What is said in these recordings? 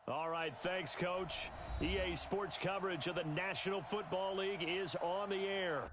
All right, thanks, Coach. EA Sports coverage of the National Football League is on the air.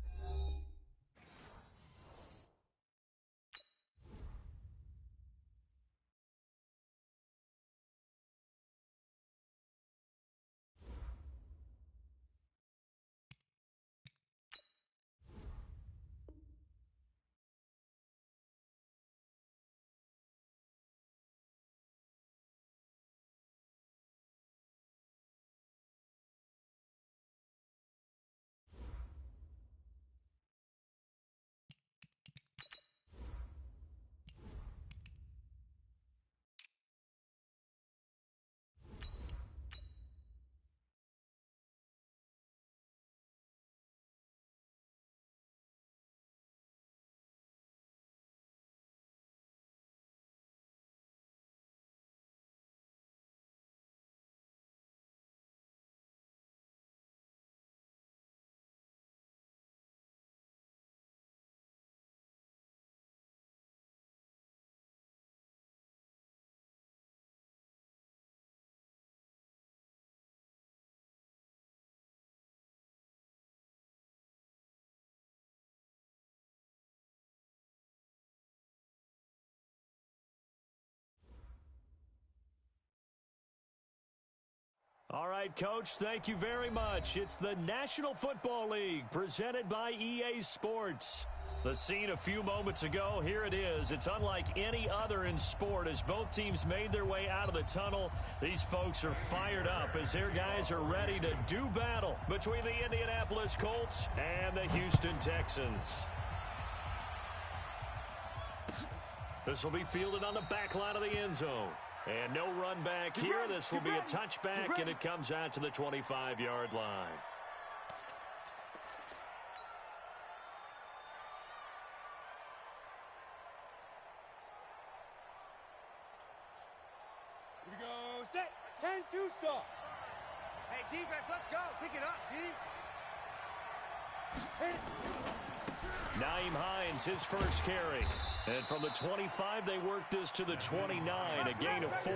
All right, Coach, thank you very much. It's the National Football League presented by EA Sports. The scene a few moments ago, here it is. It's unlike any other in sport as both teams made their way out of the tunnel. These folks are fired up as their guys are ready to do battle between the Indianapolis Colts and the Houston Texans. This will be fielded on the back line of the end zone. And no run back here. This will be a touchback, and it comes out to the 25-yard line. Here we go. Set. 10-2 stop. Hey, defense, let's go. Pick it up, D. Hit it. Naeem Hines, his first carry. And from the 25, they work this to the 29, a gain of 4.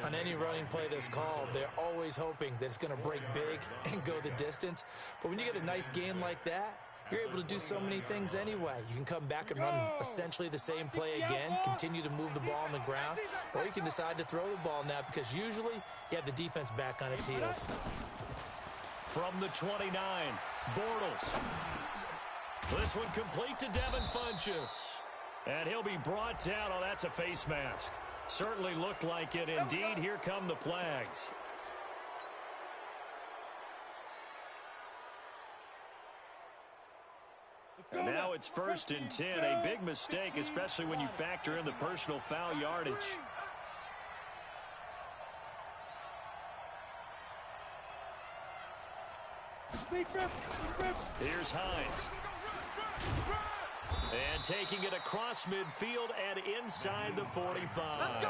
On any running play that's called, they're always hoping that it's going to break big and go the distance. But when you get a nice game like that, you're able to do so many things anyway. You can come back and run essentially the same play again, continue to move the ball on the ground, or you can decide to throw the ball now because usually you have the defense back on its heels. From the 29, Bortles. This one complete to Devin Funchess. And he'll be brought down. Oh, that's a face mask. Certainly looked like it. Indeed, here come the flags. And now it's 1st and 10. A big mistake, especially when you factor in the personal foul yardage. Here's Hines. And taking it across midfield and inside the 45.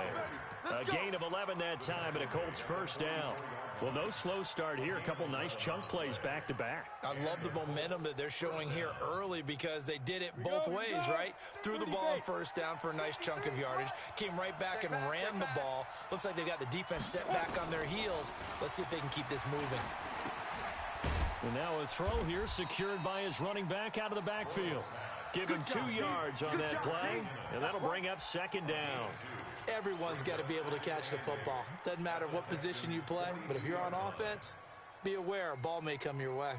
A gain of 11 that time and a Colts first down. Well, no slow start here. A couple nice chunk plays back-to-back. I love the momentum that they're showing here early because they did it both ways, right? Threw the ball on first down for a nice chunk of yardage. Came right back and ran the ball. Looks like they've got the defense set back on their heels. Let's see if they can keep this moving. And now a throw here secured by his running back out of the backfield. Give him 2 yards on that play, and that'll bring up 2nd down. Everyone's got to be able to catch the football. Doesn't matter what position you play, but if you're on offense, be aware a ball may come your way.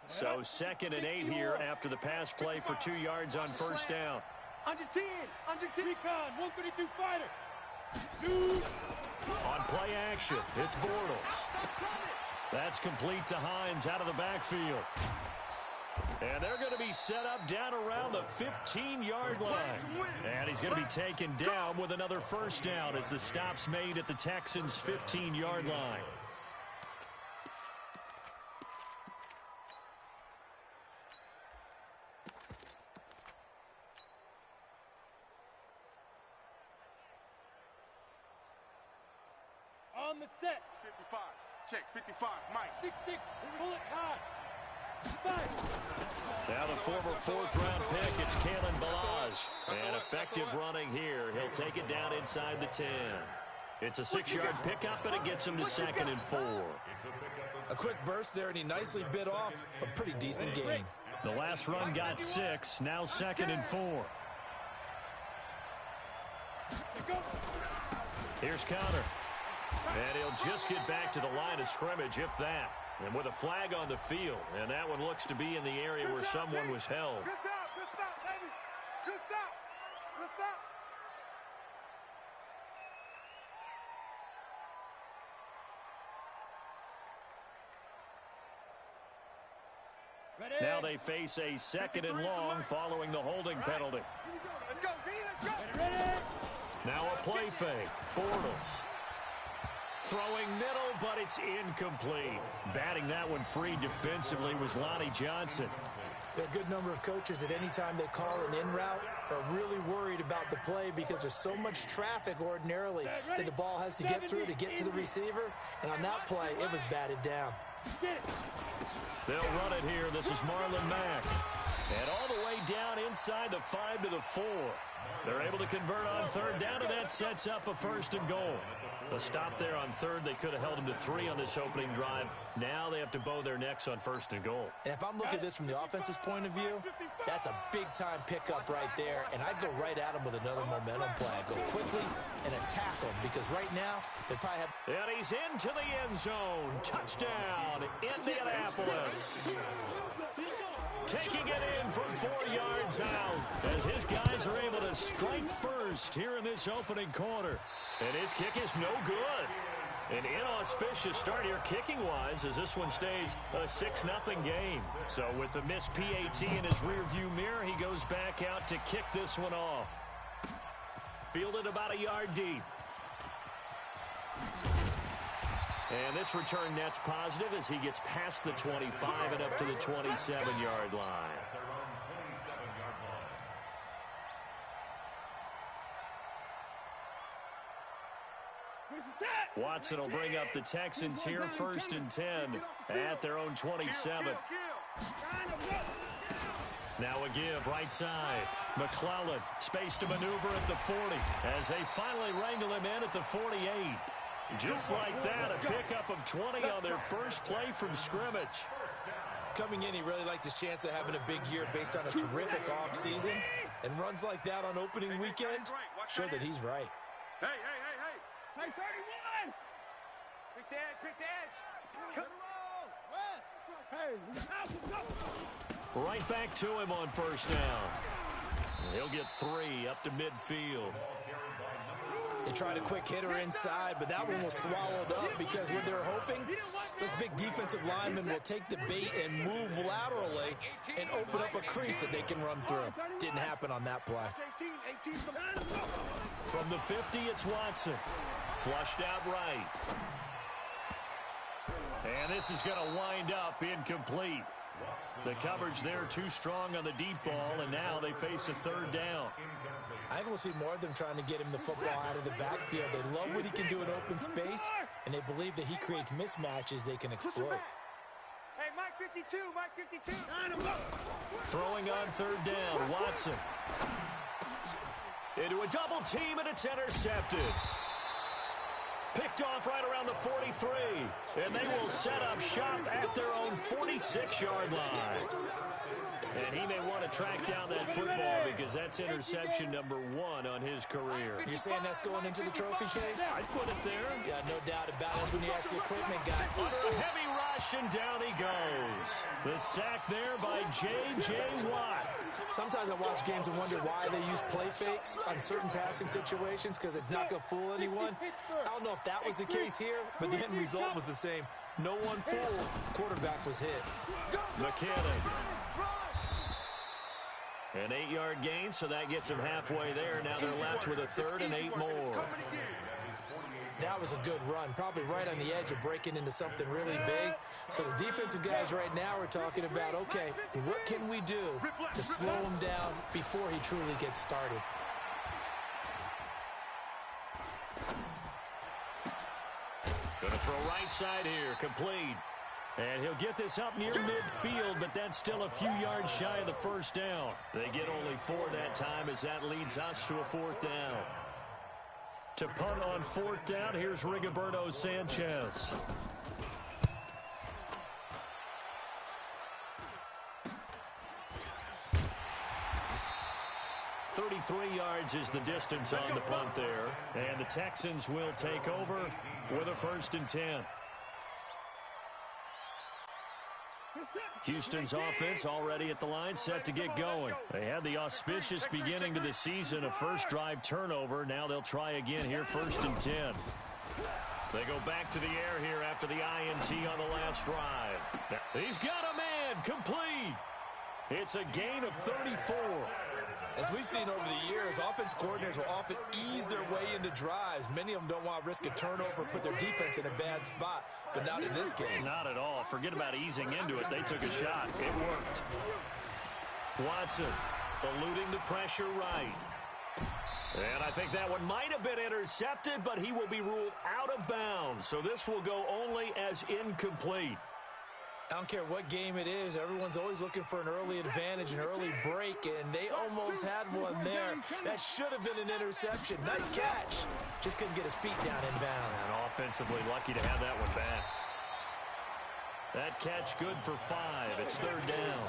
So 2nd and 8 here after the pass play for 2 yards on first down. Under 10. Recon. 132 fighter. Dude. On play action, it's Bortles. That's complete to Hines out of the backfield. And they're going to be set up down around the 15-yard line. And he's going to be taken down with another first down as the stop's made at the Texans' 15-yard line. On the set. 55. Check. 55. Mike. 6-6. Pull it high. Now the former fourth-round pick, it's Kalen Balaj. And effective running here. He'll take it down inside the 10. It's a 6-yard pickup, and it gets him to 2nd and 4. A quick burst there, and he nicely bit off a pretty decent gain. The last run got 6, now 2nd and 4. Here's Connor. And he'll just get back to the line of scrimmage, if that. And with a flag on the field, and that one looks to be in the area where someone was held. Good stop, baby. Good stop. Good stop. Ready? Now they face a 2nd and long following the holding penalty. Let's go, D, let's go. Ready? Now a play fake. Bortles. Throwing middle, but it's incomplete. Batting that one free defensively was Lonnie Johnson. There are a good number of coaches at any time they call an in route are really worried about the play because there's so much traffic ordinarily that the ball has to get through to get to the receiver. And on that play, it was batted down. They'll run it here. This is Marlon Mack. And all the way down inside the 5 to the 4. They're able to convert on 3rd down, and that sets up a 1st and goal. A stop there on 3rd. They could have held them to 3 on this opening drive. Now they have to bow their necks on 1st and goal. And if I'm looking at this from the offense's point of view, that's a big-time pickup right there. And I'd go right at him with another momentum play. I'd go quickly and attack them because right now they probably have... And he's into the end zone. Touchdown, Indianapolis. Taking it in from 4 yards out as his guys are able to strike first here in this opening quarter. And his kick is no good. An inauspicious start here kicking-wise as this one stays a 6-0 game. So with the missed PAT in his rearview mirror, he goes back out to kick this one off. Fielded about a yard deep. And this return net's positive as he gets past the 25 and up to the 27-yard line. Watson will bring up the Texans here, 1st and 10 at their own 27. Now a give, right side. McClellan, space to maneuver at the 40 as they finally wrangle him in at the 48. Just like that, a pickup of 20 on their first play from scrimmage. Coming in, he really liked his chance of having a big year based on a terrific offseason. And runs like that on opening weekend show that he's right. Hey. Hey, 31! Quick the edge. Come on, West. Hey, Right back to him on 1st down. He'll get 3 up to midfield. They tried a quick hitter inside, but that one was swallowed up because what they're hoping, those big defensive linemen will take the bait and move laterally and open up a crease that they can run through. Didn't happen on that play. From the 50, it's Watson. Flushed out right. And this is going to wind up incomplete. The coverage there too strong on the deep ball, and now they face a 3rd down. I think we'll see more of them trying to get him the football out of the backfield. They love what he can do in open space, and they believe that he creates mismatches they can exploit. Hey, Mike 52, Mike 52. Throwing on 3rd down, Watson. Into a double team, and it's intercepted. Picked off right around the 43, and they will set up shop at their own 46-yard line. And he may want to track down that football because that's interception number 1 on his career. You're saying that's going into the trophy case? Yeah, I'd put it there. Yeah, no doubt about it. That's when you ask the equipment guy. Under a heavy rush, and down he goes. The sack there by J.J. Watt. Sometimes I watch games and wonder why they use play fakes on certain passing situations because it's not going to fool anyone. I don't know if that was the case here, but the end result was the same. No one fooled. Quarterback was hit. McKinnon. An 8-yard gain, so that gets them halfway there. Now they're left with a 3rd and 8 more. That was a good run, probably right on the edge of breaking into something really big. So the defensive guys right now are talking about, okay, what can we do to slow him down before he truly gets started? Going to throw right side here, complete. And he'll get this up near midfield, but that's still a few yards shy of the first down. They get only 4 that time as that leads us to a 4th down. To punt on 4th down, here's Rigoberto Sanchez. .33 yards is the distance on the punt there. And the Texans will take over with a 1st and 10. Houston's offense already at the line, set to get going. They had the auspicious beginning to the season, a first drive turnover. Now they'll try again here, 1st and 10. They go back to the air here after the INT on the last drive. He's got a man, complete. It's a gain of 34. As we've seen over the years, offense coordinators will often ease their way into drives. Many of them don't want to risk a turnover, put their defense in a bad spot, but not in this case. Not at all. Forget about easing into it. They took a shot. It worked. Watson eluding the pressure right. And I think that one might have been intercepted, but he will be ruled out of bounds. So this will go only as incomplete. I don't care what game it is. Everyone's always looking for an early advantage, an early break, and they almost had one there. That should have been an interception. Nice catch. Just couldn't get his feet down in bounds. And offensively lucky to have that one back. That catch good for 5. It's 3rd down.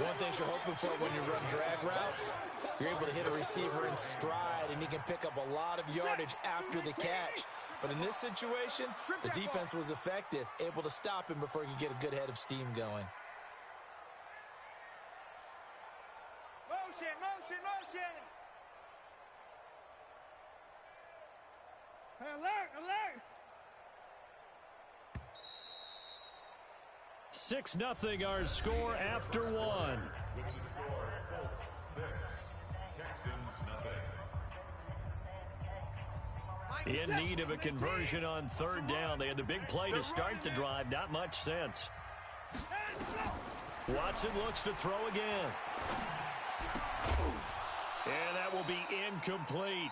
One thing you're hoping for when you run drag routes, you're able to hit a receiver in stride, and he can pick up a lot of yardage after the catch. But in this situation, the defense was effective, able to stop him before he could get a good head of steam going. Motion, motion, motion. Alert, alert. 6-0 our score after 1. With the score, Colts 6, Texans nothing. In need of a conversion on 3rd down. They had the big play to start the drive. Not much sense. Watson looks to throw again. And that will be incomplete.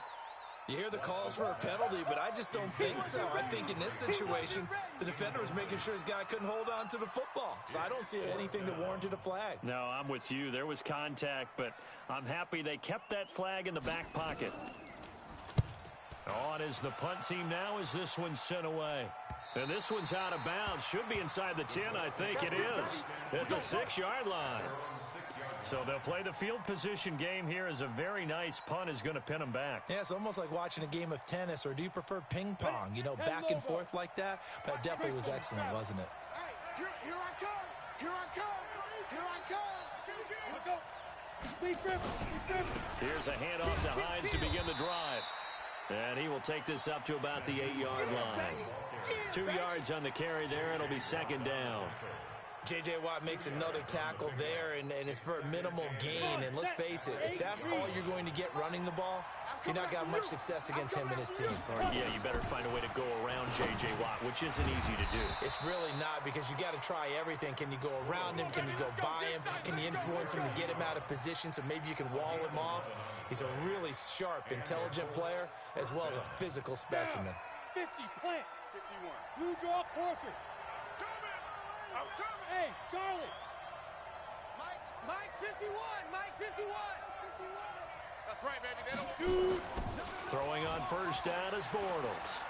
You hear the calls for a penalty, but I just don't think so. I think in this situation, the defender was making sure his guy couldn't hold on to the football. So I don't see anything that warranted a flag. No, I'm with you. There was contact, but I'm happy they kept that flag in the back pocket. On is the punt team now as this one's sent away. And this one's out of bounds. Should be inside the 10, I think it is. At the 6-yard line. So they'll play the field position game here as a very nice punt is going to pin them back. Yeah, it's almost like watching a game of tennis, or do you prefer ping pong? You know, back and forth like that? But it definitely was excellent, wasn't it? Here I come. Here I come. Here I come. Here's a handoff to Hines to begin the drive. And he will take this up to about the 8-yard line. 2 yards on the carry there. It'll be 2nd down. J.J. Watt makes another tackle there, and it's for a minimal gain. And let's face it, if that's all you're going to get running the ball, you're not going to have much success against him and his team. Or, yeah, you better find a way to go around J.J. Watt, which isn't easy to do. It's really not, because you got to try everything. Can you go around him? Can you go by him? Can you influence him to get him out of position so maybe you can wall him off? He's a really sharp, intelligent player, as well as a physical specimen. 50, plant. 51. Blue draw quarters. Hey, Charlie. Mike 51. Mike 51. That's right, baby. They don't shoot. Throwing on 1st down is Bortles.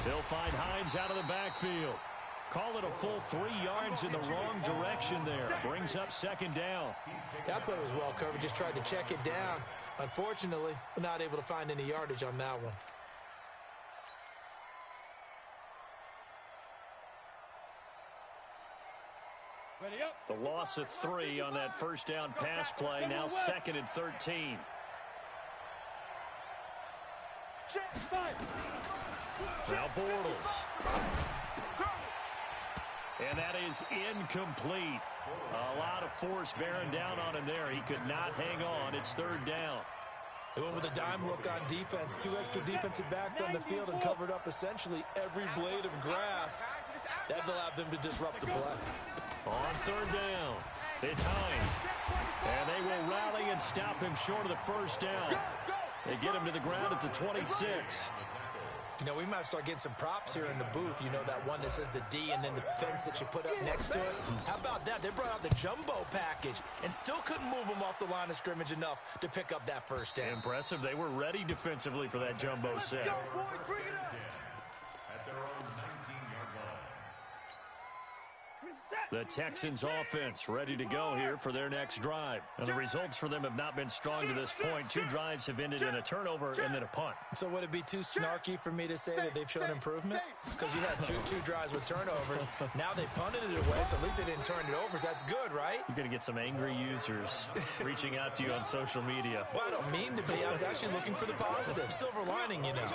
He'll find Hines out of the backfield. Call it a full 3 yards in the wrong direction there. Brings up 2nd down. That play was well covered. Just tried to check it down. Unfortunately, we're not able to find any yardage on that one. Ready up. The loss of 3 on that 1st down pass play. Now 2nd and 13. Now Bortles. And that is incomplete. A lot of force bearing down on him there. He could not hang on. It's 3rd down. They went with a dime look on defense. 2 extra defensive backs on the field and covered up essentially every blade of grass. That allowed them to disrupt the play. On 3rd down, it's Hines. And they will rally and stop him short of the 1st down. They get him to the ground at the 26. You know, we might start getting some props here in the booth. You know, that one that says the D and then the fence that you put up next to it. How about that? They brought out the jumbo package and still couldn't move them off the line of scrimmage enough to pick up that first down. Impressive. They were ready defensively for that jumbo set. Go, boys, bring it up. At their own 19-yard line. The Texans offense ready to go here for their next drive. And the results for them have not been strong to this point. 2 drives have ended in a turnover and then a punt. So would it be too snarky for me to say that they've shown improvement? Because you had two drives with turnovers. Now they punted it away, so at least they didn't turn it over. So that's good, right? You're going to get some angry users reaching out to you on social media. Well, I don't mean to be. I was actually looking for the positive. Silver lining, you know.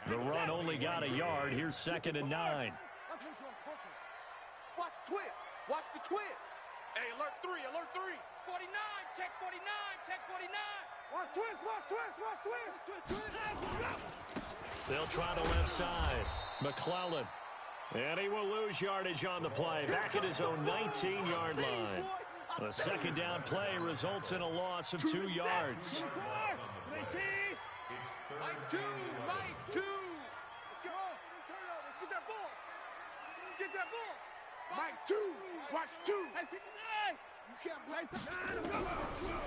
The run only got a yard. Here's 2nd and 9. Watch the twist. Watch the twist. Hey, alert 3, alert 3. 49, check 49, check 49. Watch twist, watch twist, watch twist. They'll try the left side. McClellan. And he will lose yardage on the play. Back at his own 19-yard line. The 2nd down play results in a loss of 2 yards. Mike 2, Mike 2. Let's go. Turnover. Get that ball. Get that ball. Mike 2. Watch 2. You can't play.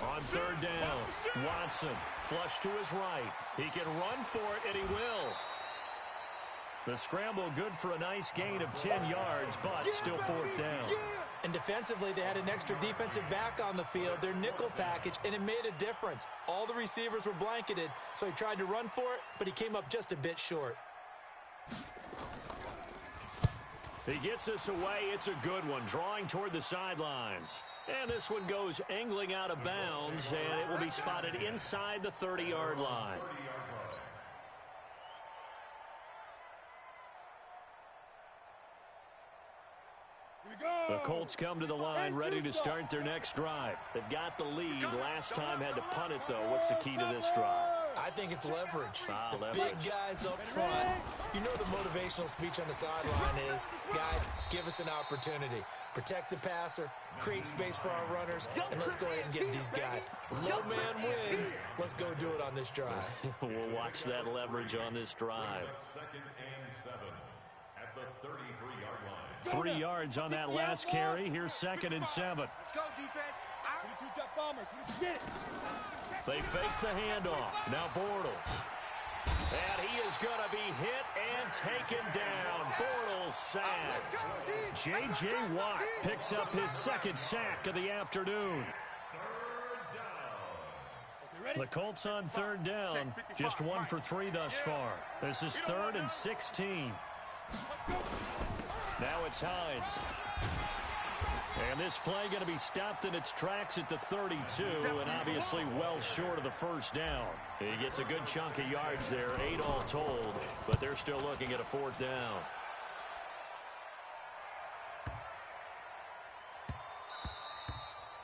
On 3rd down, Watson flush to his right. He can run for it, and he will. The scramble good for a nice gain of 10 yards, but still 4th down. And defensively, they had an extra defensive back on the field, their nickel package, and it made a difference. All the receivers were blanketed, so he tried to run for it, but he came up just a bit short. He gets this away. It's a good one, drawing toward the sidelines. And this one goes angling out of bounds, and it will be spotted inside the 30-yard line. The Colts come to the line ready to start their next drive. They've got the lead. Last time had to punt it, though. What's the key to this drive? I think it's leverage. The Leverage. big guys up front. You know the motivational speech on the sideline is, guys, give us an opportunity. Protect the passer, create space for our runners, and let's go ahead and get these guys. Low man wins. Let's go do it on this drive. We'll watch that leverage on this drive. 2nd and 7 at the 33-yard line. 3 yards on that last carry. Here's 2nd and 7. Let's go, defense. Out. 22 jet bombers. Get it. They fake the handoff. Now Bortles. And he is going to be hit and taken down. Bortles sacked. J.J. Watt picks up his 2nd sack of the afternoon. The Colts on 3rd down. Just 1 for 3 thus far. This is 3rd and 16. Now it's Hines. And this play going to be stopped in its tracks at the 32, and obviously well short of the first down. He gets a good chunk of yards there, 8 all told, but they're still looking at a 4th down.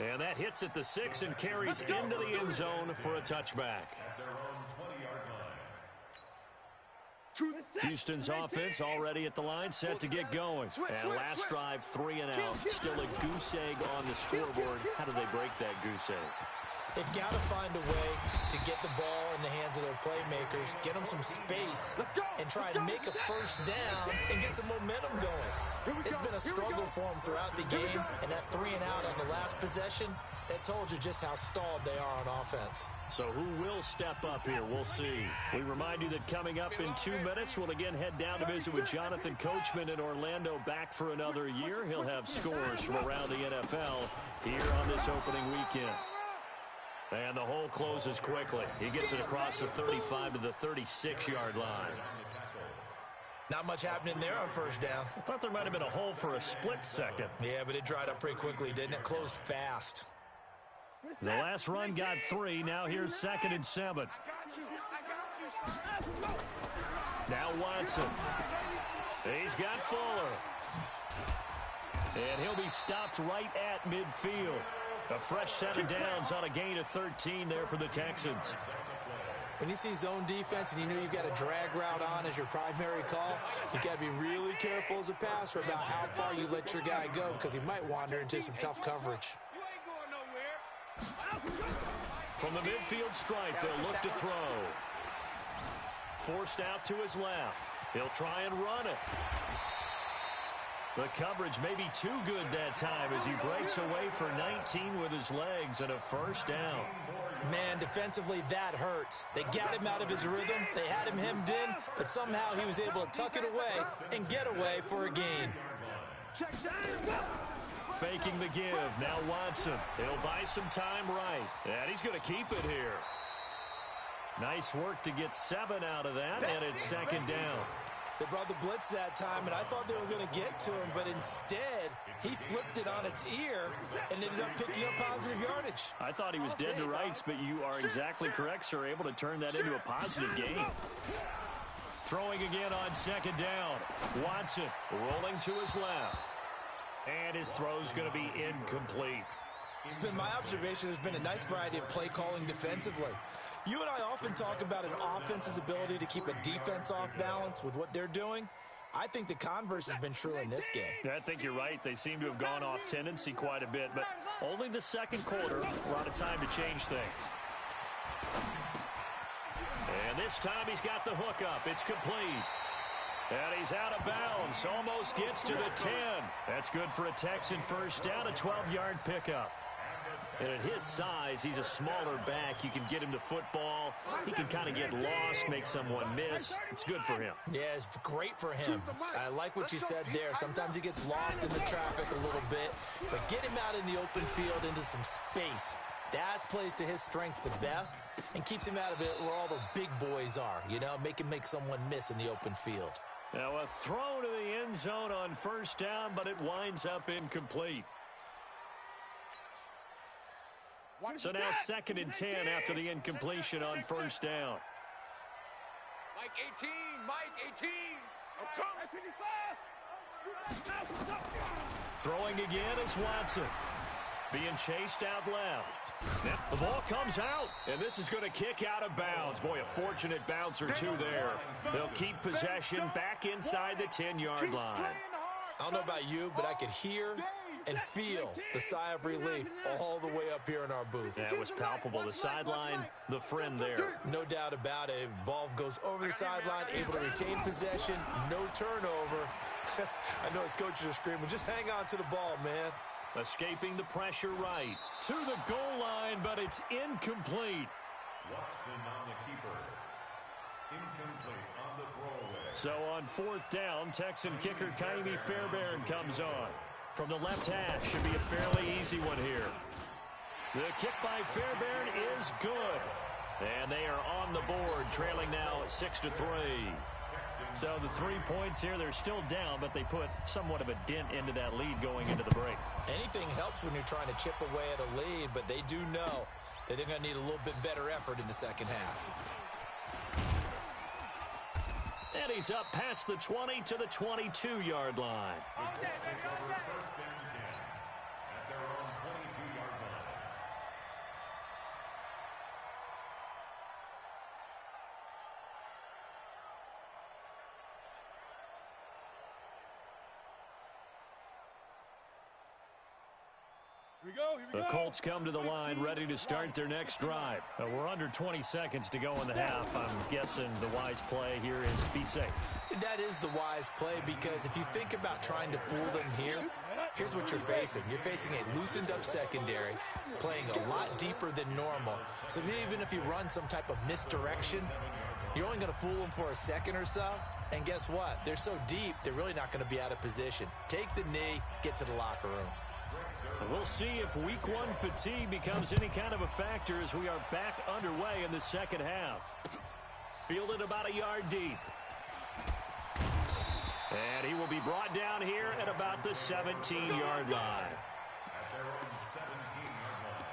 And that hits at the 6 and carries into the end zone for a touchback. At their own 20-yard line. Houston's offense already at the line, set to get going. And last drive, 3 and out. Still a goose egg on the scoreboard. How do they break that goose egg? They've got to find a way to get the ball in the hands of their playmakers, get them some space, and try and make a first down and get some momentum going. It's been a struggle for them throughout the game, and that 3 and out on the last possession, that told you just how stalled they are on offense. So who will step up here? We'll see. We remind you that coming up in 2 minutes, we'll again head down to visit with Jonathan Coachman in Orlando, back for another year. He'll have scores from around the NFL here on this opening weekend. And the hole closes quickly. He gets it across the 35 to the 36-yard line. Not much happening there on first down. I thought there might have been a hole for a split second. Yeah, but it dried up pretty quickly, didn't it? Closed fast. The last run got 3. Now here's 2nd and 7. Now Watson. He's got Fuller. And he'll be stopped right at midfield. A fresh set of downs on a gain of 13 there for the Texans. When you see zone defense and you know you've got a drag route on as your primary call, you've got to be really careful as a passer about how far you let your guy go because he might wander into some tough coverage. From the midfield stripe, they'll look to throw. Forced out to his left. He'll try and run it. The coverage may be too good that time as he breaks away for 19 with his legs and a first down. Man, defensively, that hurts. They got him out of his rhythm. They had him hemmed in, but somehow he was able to tuck it away and get away for a gain. Faking the give. Now Watson. He'll buy some time right. And he's going to keep it here. Nice work to get 7 out of that, and it's second down. They brought the blitz that time, and I thought they were going to get to him, but instead, he flipped it on its ear and ended up picking up positive yardage. I thought he was dead to rights, but you are exactly correct, sir. Able to turn that into a positive gain. Throwing again on second down. Watson rolling to his left. And his throw's going to be incomplete. It's been my observation there's been a nice variety of play calling defensively. You and I often talk about an offense's ability to keep a defense off balance with what they're doing. I think the converse has been true in this game. I think you're right. They seem to have gone off tendency quite a bit, but only the second quarter. A lot of time to change things. And this time he's got the hook up. It's complete. And he's out of bounds. Almost gets to the 10. That's good for a Texan first down, a 12-yard pickup. And at his size, he's a smaller back. You can get him to football. He can kind of get lost, make someone miss. It's good for him. Yeah, it's great for him. I like what you said there. Sometimes he gets lost in the traffic a little bit, but get him out in the open field into some space. That plays to his strengths the best and keeps him out of it where all the big boys are, you know, make someone miss in the open field. Now a throw to the end zone on first down, but it winds up incomplete. So now second and 10 after the incompletion on first down. Mike 18, Mike 18. Throwing again is Watson. Being chased out left. Yep, the ball comes out, and this is going to kick out of bounds. Boy, a fortunate bounce or two there. They'll keep possession back inside the 10-yard line. I don't know about you, but I could hear and feel the sigh of relief all the way up here in our booth. That was palpable. The sideline, the friend there. No doubt about it. Ball goes over the sideline, able to retain possession, no turnover. I know his coaches are screaming, just hang on to the ball, man. Escaping the pressure right to the goal line, but it's incomplete. Watson on the keeper. Incomplete on the throwaway. So on fourth down, Texan kicker Kaimi Fairbairn comes on. From the left hash, should be a fairly easy one here. The kick by Fairbairn is good. And they are on the board, trailing now at 6-3. So the 3 points here, they're still down, but they put somewhat of a dent into that lead going into the break. Anything helps when you're trying to chip away at a lead, but they do know that they're going to need a little bit better effort in the second half. And he's up past the 20 to the 22-yard line. Take over first and 10 at their own 22-yard line. Here we go, here we go. The Colts come to the line ready to start their next drive. We're under 20 seconds to go in the half. I'm guessing the wise play here is be safe. That is the wise play because if you think about trying to fool them here, here's what you're facing. You're facing a loosened up secondary, playing a lot deeper than normal. So even if you run some type of misdirection, you're only going to fool them for a second or so. And guess what? They're so deep, they're really not going to be out of position. Take the knee, get to the locker room. We'll see if week one fatigue becomes any kind of a factor as we are back underway in the second half. Fielded about a yard deep. And he will be brought down here at about the 17-yard line. At their own 17-yard line.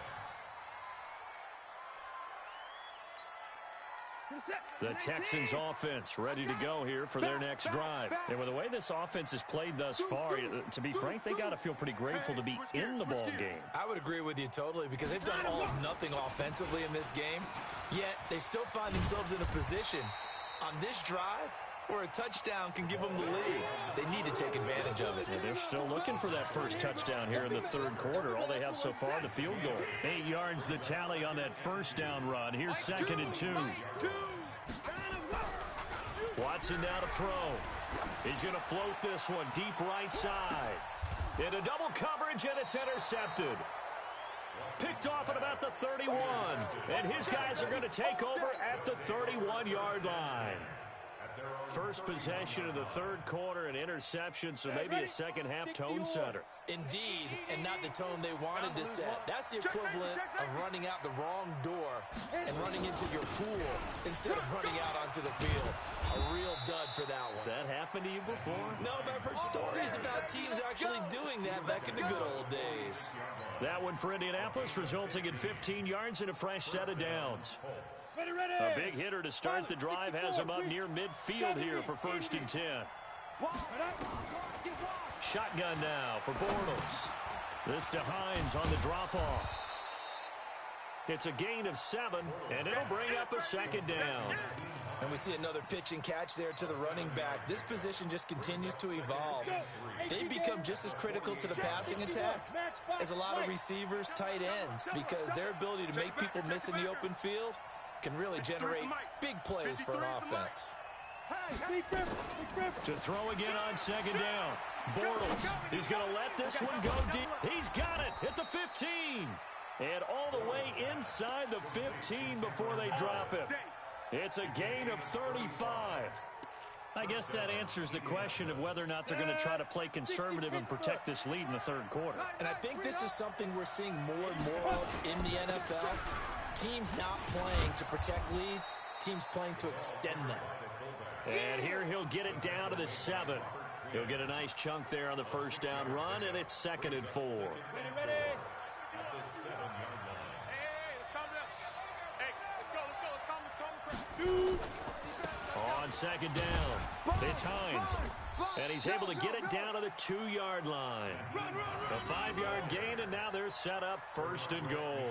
The Texans offense ready to go here for their next drive. And with the way this offense has played thus far, to be frank, they got to feel pretty grateful to be in the ball game. I would agree with you totally because they've done all of nothing offensively in this game, yet they still find themselves in a position on this drive or a touchdown can give them the lead. They need to take advantage of it. Yeah, they're still looking for that first touchdown here in the third quarter. All they have so far, the field goal. 8 yards the tally on that first down run. Here's 2nd and 2. Watson now to throw. He's going to float this one deep right side. Into double coverage, and it's intercepted. Picked off at about the 31. And his guys are going to take over at the 31-yard line. First possession of the third quarter, an interception, so maybe a second-half tone setter. Indeed, and not the tone they wanted to set. That's the equivalent of running out the wrong door and running into your pool instead of running out onto the field. A real dud for that one. Has that happened to you before? No, but I've heard stories about teams actually doing that back in the good old days. That one for Indianapolis, resulting in 15 yards and a fresh set of downs. A big hitter to start the drive has him up near midfield here for 1st and 10. Shotgun now for Bortles. This to Hines on the drop-off. It's a gain of 7, and it'll bring up a second down. And we see another pitch and catch there to the running back. This position just continues to evolve. They become just as critical to the passing attack as a lot of receivers, tight ends, because their ability to make people miss in the open field can really generate big plays for an offense. To throw again on 2nd down. Bortles, he's going to let this one go deep. He's got it at the 15. And all the way inside the 15 before they drop him. It's a gain of 35. I guess that answers the question of whether or not they're going to try to play conservative and protect this lead in the third quarter. And I think this is something we're seeing more and more of in the NFL. Teams not playing to protect leads, teams playing to extend them. And here he'll get it down to the 7. He'll get a nice chunk there on the first down run, and it's 2nd and 4. Ready. On 2nd down, it's Hines. And he's able to get it down to the 2-yard line. A 5-yard gain, and now they're set up 1st and goal.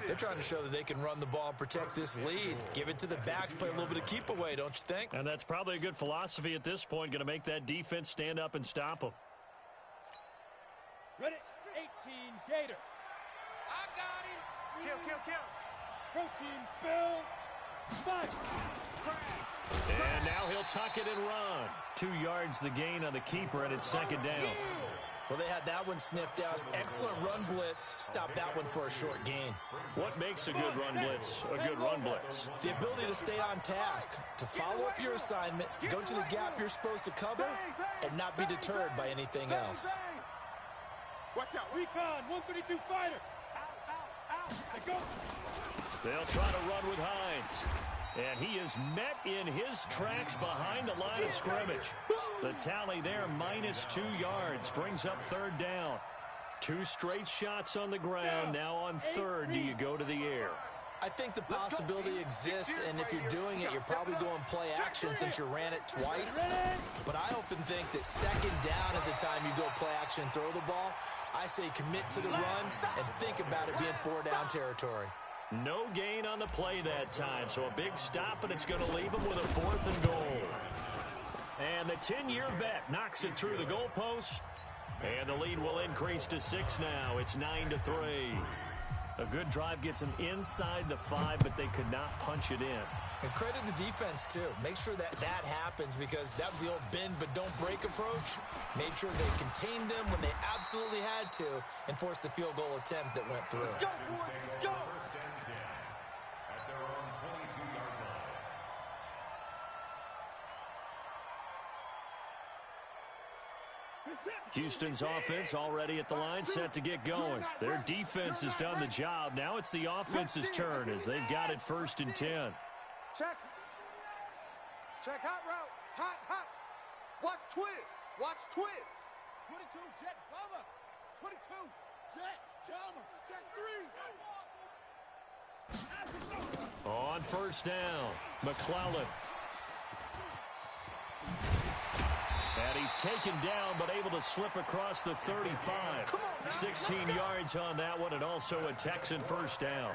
They're trying to show that they can run the ball and protect this lead. Give it to the backs, play a little bit of keep away, don't you think? And that's probably a good philosophy at this point, going to make that defense stand up and stop them. Ready, 18, Gator. I got him. Kill. Protein spill. Spike. And now he'll tuck it and run. 2 yards the gain on the keeper, and it's 2nd down. Well, they had that one sniffed out. Excellent run blitz. Stop that one for a short gain. What makes a good run blitz a good run blitz? The ability to stay on task, to follow up your assignment, go to the gap you're supposed to cover, and not be deterred by anything else. Watch out. Recon, 132 fighter. Out. I go. They'll try to run with Hines. And he is met in his tracks behind the line of scrimmage. The tally there, -2 yards, brings up 3rd down. 2 straight shots on the ground. Now on 3rd, do you go to the air? I think the possibility exists, and if you're doing it, you're probably going play action since you ran it twice. But I often think that 2nd down is the time you go play action and throw the ball. I say commit to the run and think about it being 4-down territory. No gain on the play that time, so a big stop, and it's going to leave him with a 4th and goal. And the 10-year vet knocks it through the goalpost, and the lead will increase to 6 now. It's 9-3. A good drive gets them inside the 5, but they could not punch it in. And credit the defense, too. Make sure that happens, because that was the old bend but don't break approach. Made sure they contained them when they absolutely had to and forced the field goal attempt that went through. Let's go. At their own 22-yard line. Houston's offense already at the line, set to get going. Their defense has done the job. Now it's the offense's turn as they've got it 1st and 10. Check hot route. Hot. Watch twist. 22, jet bomber. 22, jet jammer. Check 3. On 1st down, McClellan. And he's taken down, but able to slip across the 35. 16 yards on that one, and also a Texan 1st down.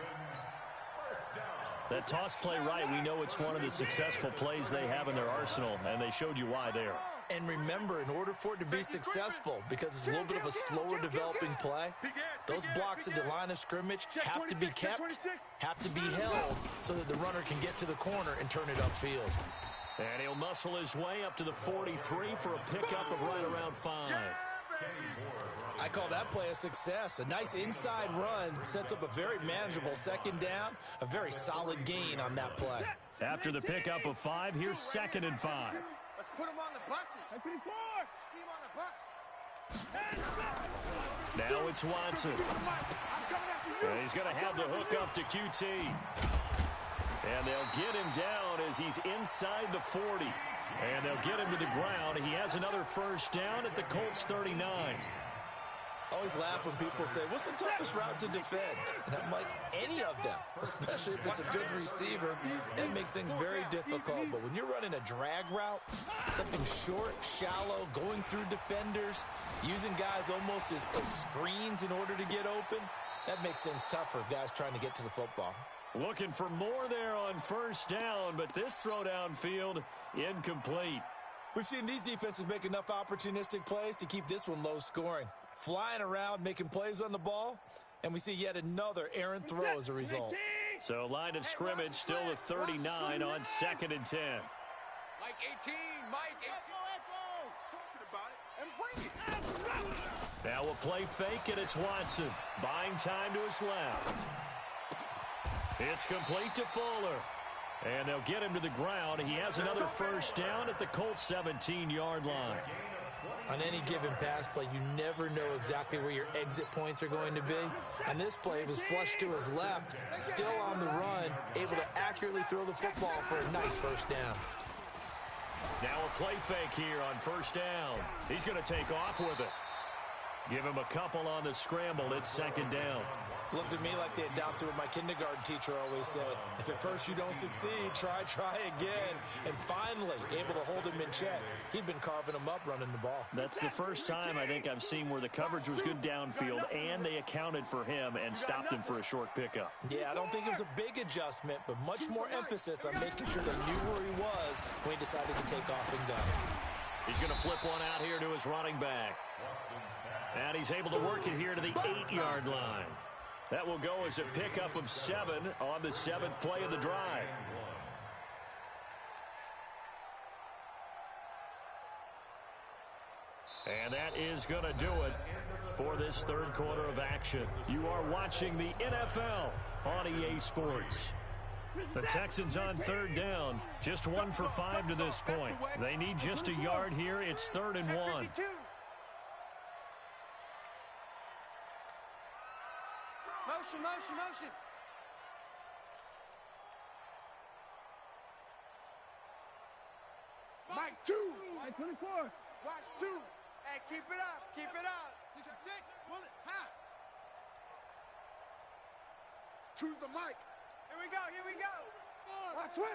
First down. That toss play right, we know it's one of the successful plays they have in their arsenal, and they showed you why there. And remember, in order for it to be successful, because it's a little bit of a slower developing play, those blocks at the line of scrimmage have to be kept, have to be held, so that the runner can get to the corner and turn it upfield. And he'll muscle his way up to the 43 for a pickup of right around 5. I call that play a success. A nice inside run sets up a very manageable second down, a very solid gain on that play. After the pickup of 5, here's 2nd and 5. Let's put him on the buses. Keep him on the bus. Now it's Watson. And he's going to have the hook up to QT. And they'll get him down as he's inside the 40. And they'll get him to the ground. He has another first down at the Colts 39. Always laugh when people say, what's the toughest route to defend? And I'm like, any of them, especially if it's a good receiver. That makes things very difficult. But when you're running a drag route, something short, shallow, going through defenders, using guys almost as screens in order to get open, that makes things tough for guys trying to get to the football. Looking for more there on first down, but this throw downfield incomplete. We've seen these defenses make enough opportunistic plays to keep this one low scoring. Flying around, making plays on the ball, and we see yet another errant throw as a result. So line of scrimmage still at 39 on 2nd and 10. Mike 18, Mike 18. Talking about it. And bring it. Now a play fake, and it's Watson. Buying time to his left. It's complete to Fuller. And they'll get him to the ground. He has another first down at the Colts 17-yard line. On any given pass play, you never know exactly where your exit points are going to be. And this play was flushed to his left, still on the run, able to accurately throw the football for a nice first down. Now a play fake here on first down. He's going to take off with it. Give him a couple on the scramble. It's 2nd down. Looked at me like they adopted what my kindergarten teacher always said. If at first you don't succeed, try again. And finally, able to hold him in check. He'd been carving him up running the ball. That's the first time I think I've seen where the coverage was good downfield and they accounted for him and stopped him for a short pickup. Yeah, I don't think it was a big adjustment, but much more emphasis on making sure they knew where he was when he decided to take off and go. He's going to flip one out here to his running back. And he's able to work it here to the 8-yard line. That will go as a pickup of 7 on the 7th play of the drive. And that is going to do it for this third quarter of action. You are watching the NFL on EA Sports. The Texans on 3rd down, just 1 for 5 to this point. They need just a yard here. It's 3rd and 1. Motion. Mike 2. Mike 24. Watch 2. Hey, keep it up. 66. Pull it. Ha. 2's the Mike. Here we go. Watch switch.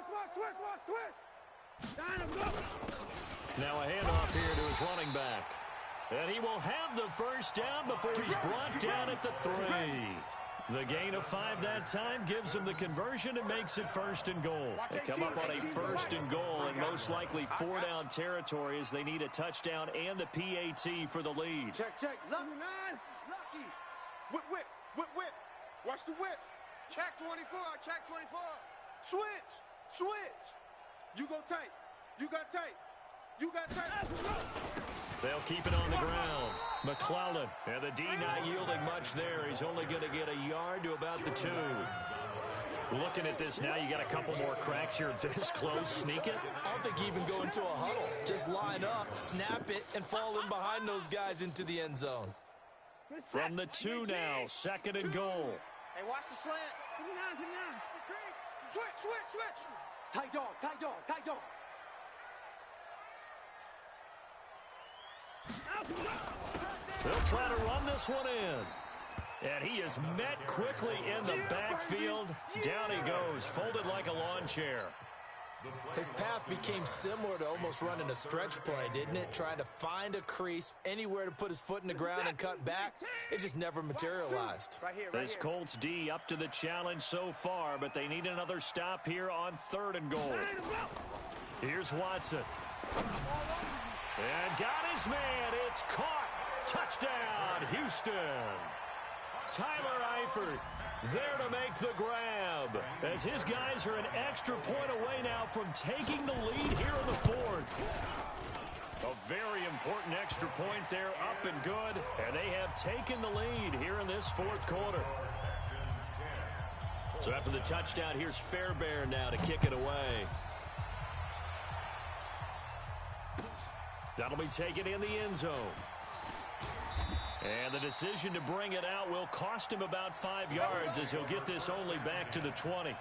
Now a handoff here to his running back. And he will have the first down before he's brought down at the 3. The gain of 5 that time gives him the conversion and makes it 1st and goal. They come up on a 1st and goal and most likely 4-down territory as they need a touchdown and the PAT for the lead. Check. Lucky. Whip. Watch the whip. Check 24. Switch. You go tight. You got tight. They'll keep it on the ground. McClellan, and the D not yielding much there. He's only going to get a yard to about the 2. Looking at this now, you got a couple more cracks here this close. Sneak it. I don't think you even go into a huddle. Just line up, snap it, and fall in behind those guys into the end zone. From the 2 now, 2nd and goal. Hey, watch the slant. Switch. Tight dog. They'll try to run this one in. And he is met quickly in the backfield. Down he goes, folded like a lawn chair. His path became similar to almost running a stretch play, didn't it? Trying to find a crease, anywhere to put his foot in the ground and cut back. It just never materialized. This Colts D up to the challenge so far, but they need another stop here on 3rd and goal. Here's Watson. And got his man. It's caught. Touchdown, Houston. Tyler Eifert there to make the grab, as his guys are an extra point away now from taking the lead here in the 4th. A very important extra point there, up and good, and they have taken the lead here in this 4th quarter. So after the touchdown, here's Fairbairn now to kick it away. That'll be taken in the end zone. And the decision to bring it out will cost him about 5 yards, as he'll get this only back to the 20.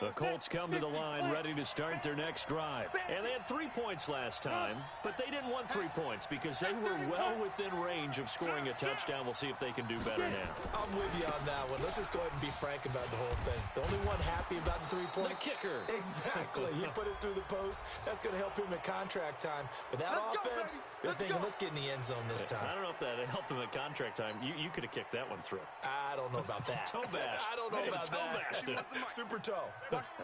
The Colts come to the line ready to start their next drive. And they had 3 points last time, but they didn't want 3 points because they were well within range of scoring a touchdown. We'll see if they can do better now. I'm with you on that one. Let's just go ahead and be frank about the whole thing. The only one happy about the 3-point? The kicker. Exactly. He put it through the post. That's going to help him at contract time. But that offense, they're thinking, let's get in the end zone this time. I don't know if that helped him at contract time. You could have kicked that one through. I don't know about that. Toe bash. I don't know about that. Super toe.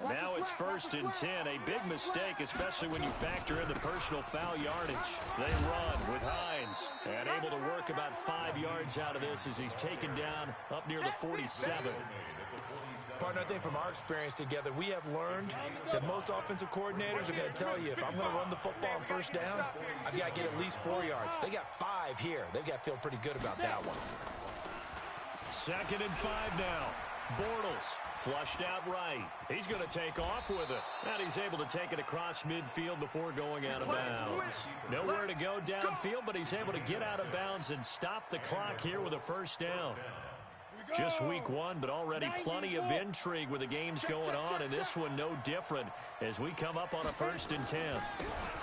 Now it's 1st and 10. A big mistake, especially when you factor in the personal foul yardage. They run with Hines and able to work about 5 yards out of this as he's taken down up near the 47. Partner, I think from our experience together, we have learned that most offensive coordinators are going to tell you, if I'm going to run the football on 1st down, I've got to get at least 4 yards. They got 5 here. They've got to feel pretty good about that one. 2nd and 5 now. Bortles flushed out right. He's going to take off with it. And he's able to take it across midfield before going out of bounds. Nowhere to go downfield, but he's able to get out of bounds and stop the clock here with a 1st down. Just week 1, but already plenty of intrigue with the games going on, and this one no different as we come up on a 1st and 10.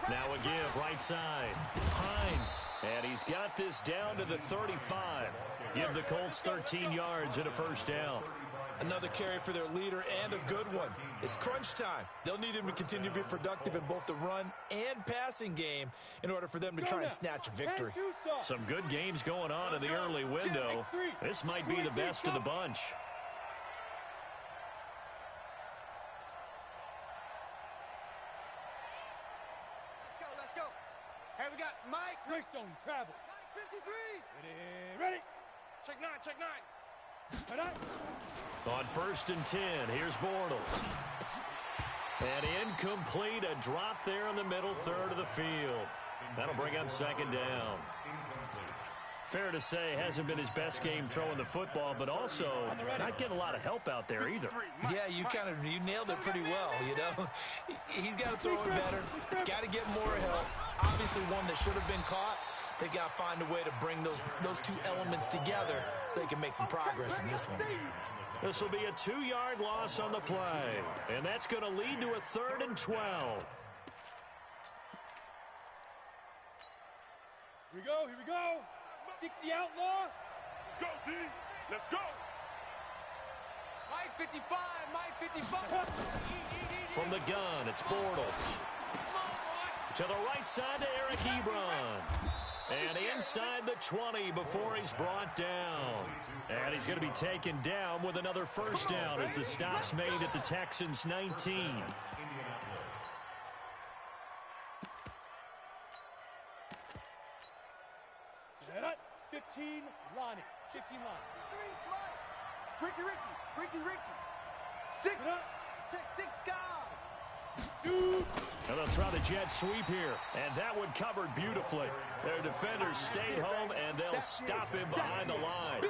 Now a give right side. Hines, and he's got this down to the 35. Give the Colts 13 yards and a 1st down. Another carry for their leader, and a good one. It's crunch time. They'll need him to continue to be productive in both the run and passing game in order for them to try and snatch a victory. Some good games going on in the early window. This might be the best of the bunch. Let's go. Hey, we got Mike. Greystone, travel. Mike 53. Ready. Check 9, check 9. On 1st and 10, here's Bortles. And incomplete, a drop there in the middle 3rd of the field. That'll bring up 2nd down. Fair to say, hasn't been his best game throwing the football, but also not getting a lot of help out there either. Yeah, you nailed it pretty well, you know. He's got to throw it better, got to get more help. Obviously one that should have been caught. They've got to find a way to bring those 2 elements together so they can make some progress in this one. This will be a 2-yard loss on the play, and that's going to lead to a 3rd and 12. Here we go. 60 outlaw. Let's go, D. Let's go. Mike 55, Mike 55. From the gun, it's Bortles. To the right side to Eric Ebron. And inside the 20 before he's brought down. And he's going to be taken down with another 1st down as the stop's made at the Texans 19. 15, Lonnie. 15 line. Ricky. 6. Check 6 guys. Shoot. And they'll try the jet sweep here. And that one covered beautifully. Their defenders stayed home, and they'll stop him behind the line.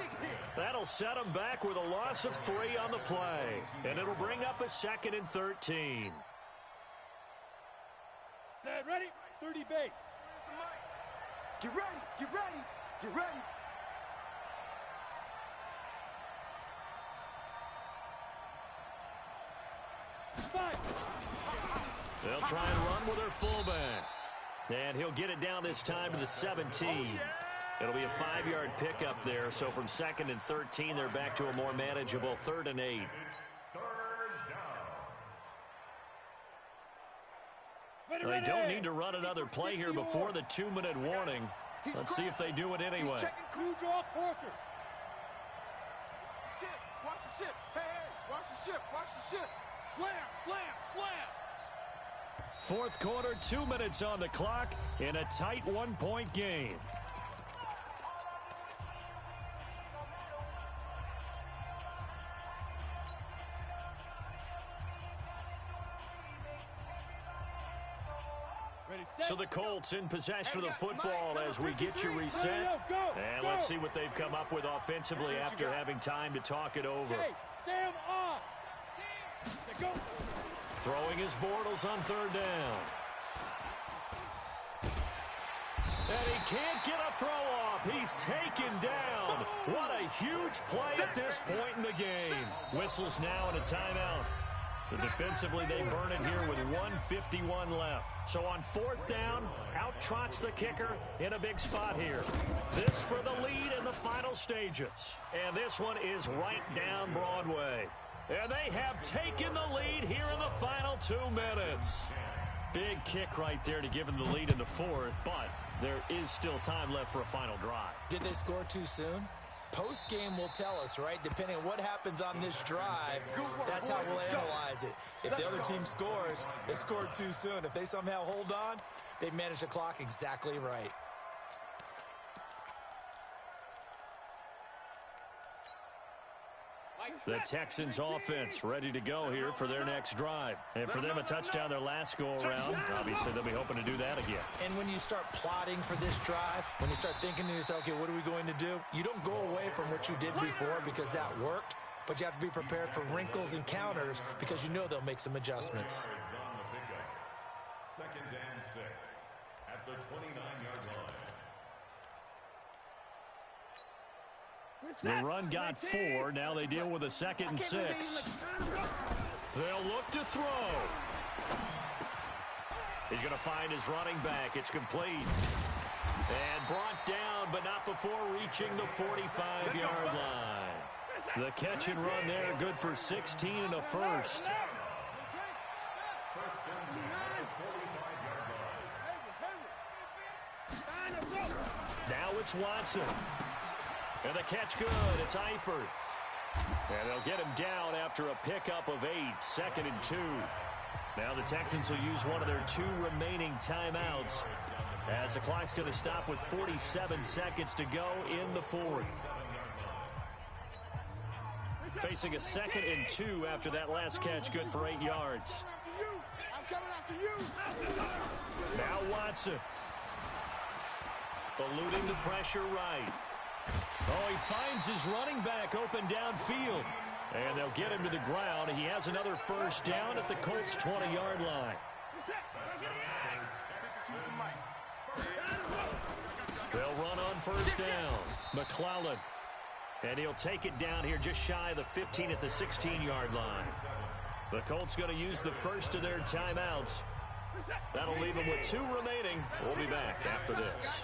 That'll set them back with a loss of 3 on the play. And it'll bring up a 2nd and 13. Set, ready, 30 base. Get ready. They'll try and run with their fullback. And he'll get it down this time to the 17. It'll be a 5-yard pickup there, so from 2nd and 13, they're back to a more manageable 3rd and 8. They don't need to run another play here before the 2-minute warning. Let's see if they do it anyway. Blue draw quarters. Watch the ship. Hey, watch the ship. Watch the ship. Slam, slam, slam. 4th quarter, 2 minutes on the clock in a tight 1-point game. So the Colts in possession of the football as we get you reset. And let's see what they've come up with offensively after having time to talk it over. Sam off. Throwing his Bortles on 3rd down. And he can't get a throw off. He's taken down. What a huge play at this point in the game. Whistles now and a timeout. So defensively, they burn it here with 1:51 left. So on 4th down, out trots the kicker in a big spot here. This for the lead in the final stages. And this one is right down Broadway. And they have taken the lead here in the final 2 minutes. Big kick right there to give them the lead in the 4th, but there is still time left for a final drive. Did they score too soon? Post-game will tell us, right? Depending on what happens on this drive, that's how we'll analyze it. If the other team scores, they scored too soon. If they somehow hold on, they manage the clock exactly right. The Texans offense ready to go here for their next drive. And for them, a touchdown their last go-around. Obviously, they'll be hoping to do that again. And when you start plotting for this drive, when you start thinking to yourself, okay, what are we going to do? You don't go away from what you did before because that worked, but you have to be prepared for wrinkles and counters because you know they'll make some adjustments. 2nd and 6 at the 29-yard line. The run got 4. Now they deal with a 2nd and 6. They'll look to throw. He's going to find his running back. It's complete. And brought down, but not before reaching the 45-yard line. The catch and run there, good for 16 and a first. Now it's Watson. And the catch good. It's Eifert. And they'll get him down after a pickup of 8. 2nd and 2. Now the Texans will use one of their 2 remaining timeouts as the clock's going to stop with 47 seconds to go in the 4th. Facing a 2nd and 2 after that last catch, good for 8 yards. Now Watson. Eluding the pressure right. Oh, he finds his running back open downfield. And they'll get him to the ground. He has another first down at the Colts' 20-yard line. They'll run on first down. McClellan. And he'll take it down here just shy of the 15 at the 16-yard line. The Colts going to use the first of their timeouts. That'll leave them with 2 remaining. We'll be back after this.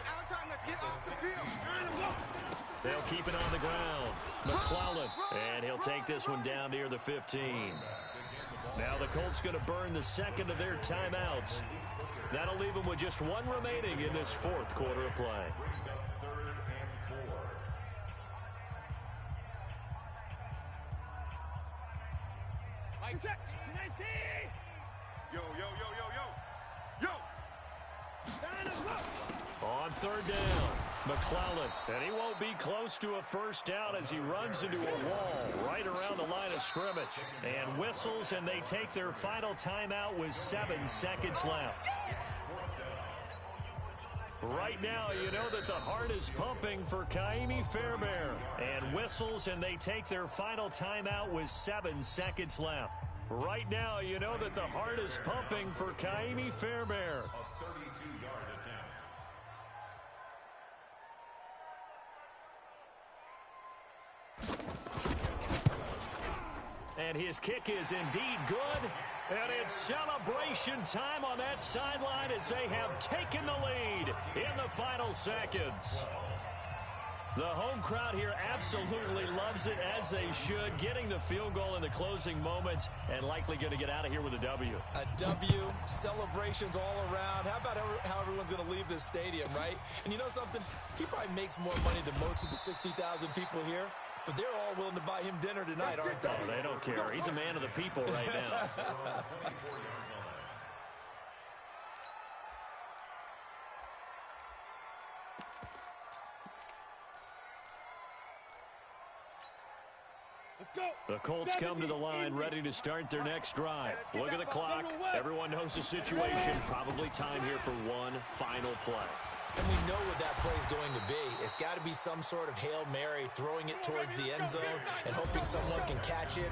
They'll keep it on the ground. McClellan. And he'll take this one down near the 15. Now the Colts going to burn the 2nd of their timeouts. That'll leave them with just 1 remaining in this 4th quarter of play. Yo, yo, yo, yo, yo. Yo. On 3rd down, McClellan. And he won't be close to a first down as he runs into a wall right around the line of scrimmage. And whistles, and they take their final timeout with 7 seconds left. Right now, you know that the heart is pumping for Kaimi Fairbairn. And whistles, and they take their final timeout with 7 seconds left. Right now, you know that the heart is pumping for Kaimi Fairbairn. A 32-yard attempt. And his kick is indeed good. And it's celebration time on that sideline as they have taken the lead in the final seconds. The home crowd here absolutely loves it, as they should, getting the field goal in the closing moments and likely going to get out of here with a W. A W, celebrations all around. How about how everyone's going to leave this stadium, right? And you know something? He probably makes more money than most of the 60,000 people here, but they're all willing to buy him dinner tonight, aren't they? Oh, they don't care. He's a man of the people right now. The Colts come to the line ready to start their next drive. Look at the clock. Everyone knows the situation. Probably time here for one final play. And we know what that play is going to be. It's got to be some sort of Hail Mary, throwing it towards the end zone and hoping someone can catch it.